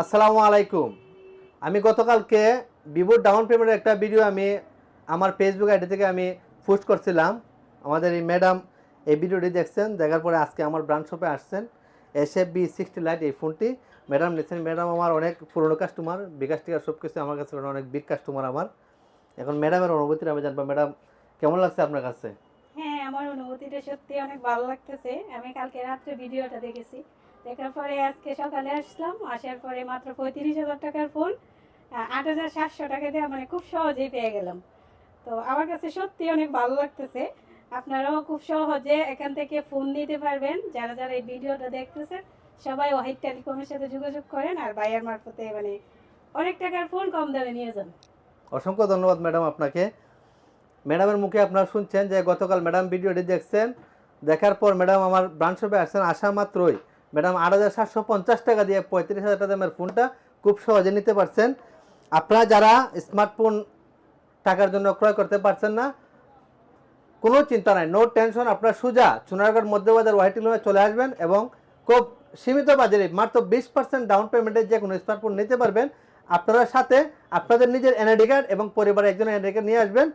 আসসালামু আলাইকুম। আমি গতকালকে ভিভোর ডাউন পেমেন্টের একটা ভিডিও আমি আমার ফেসবুক আইডি থেকে আমি পোস্ট করছিলাম। আমাদের এই ম্যাডাম এই ভিডিওটি দেখছেন, দেখার পরে আজকে আমার ব্রাঞ্চ শপে আসছেন, এসে B60 লাইট এই ফোনটি ম্যাডাম নিচ্ছেন। ম্যাডাম আমার অনেক পুরনো কাস্টমার, বিকাশ টিকার সব কিছু আমার কাছে অনেক বিগ কাস্টমার আমার। এখন ম্যাডামের অনুভূতিটা আমি জানবো। ম্যাডাম, কেমন লাগছে আপনার কাছে? হ্যাঁ, আমার অনুভূতিটা সত্যি অনেক ভালো লাগতেছে। আমি কালকে রাত্রে ভিডিওটা দেখেছি। দেখার পরে আজকে সকালে আসলাম। আসার পরে মাত্র 35,000 টাকার ফোন 8,700 টাকা দিয়ে মানে খুব সহজেই পেয়ে গেলাম। তো আমার কাছে সত্যি অনেক ভালো লাগতেছে। আপনারাও খুব সহজে এখান থেকে ফোন নিতে পারবেন। যারা যারা এই ভিডিওটা দেখতেছেন সবাই ওয়াহিদ টেলিকমের সাথে যোগাযোগ করেন আর ভাইয়ার মারফতে মানে অনেক টাকার ফোন কম দামে নিয়ে যান। অসংখ্য ধন্যবাদ ম্যাডাম আপনাকে। ম্যাডামের মুখে আপনারা শুনছেন যে গতকাল ম্যাডাম ভিডিওটি দেখছেন, দেখার পর ম্যাডাম আমার ব্রাঞ্চ শপে আসছেন। আসা মাত্রই ম্যাডাম 8,750 টাকা দিয়ে 35,000 টাকা দামের ফোনটা খুব সহজে নিতে পারছেন। আপনারা যারা স্মার্টফোন টাকার জন্য ক্রয় করতে পারছেন না, কোনো চিন্তা নাই, নো টেনশন। আপনারা সোজা চুনারগড় মধ্যবাজার ওয়াইটি লোনে চলে আসবেন এবং খুব সীমিত বাজারে মাত্র 20% ডাউন পেমেন্টে যে কোনো স্মার্টফোন নিতে পারবেন। আপনারা সাথে আপনাদের নিজের এনআইডি কার্ড এবং পরিবারের একজন এনআইডি কার্ড নিয়ে আসবেন,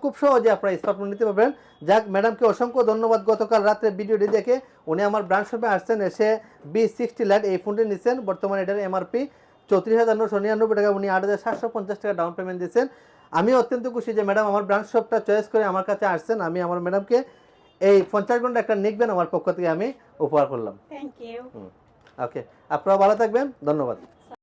খুব সহজে আপনারা স্মার্টফোন নিতে পারবেন। যাক, ম্যাডামকে অসংখ্য ধন্যবাদ। গতকাল রাত্রে ভিডিওটি দেখে উনি আমার ব্রাঞ্চ শপে আসছেন, এসে B60 লাইট এই ফোনটি নিচ্ছেন। বর্তমানে এটার MRP 34,999 টাকা, উনি 8,750 টাকা ডাউন পেমেন্ট দিচ্ছেন। আমি অত্যন্ত খুশি যে ম্যাডাম আমার ব্রাঞ্চ শপটা চয়েস করে আমার কাছে আসছেন। আমি আমার ম্যাডামকে এই 50 ঘন্টা একটা নিকবেন আমার পক্ষ থেকে আমি উপহার করলাম। Thank you. ওকে, আপনারা ভালো থাকবেন, ধন্যবাদ।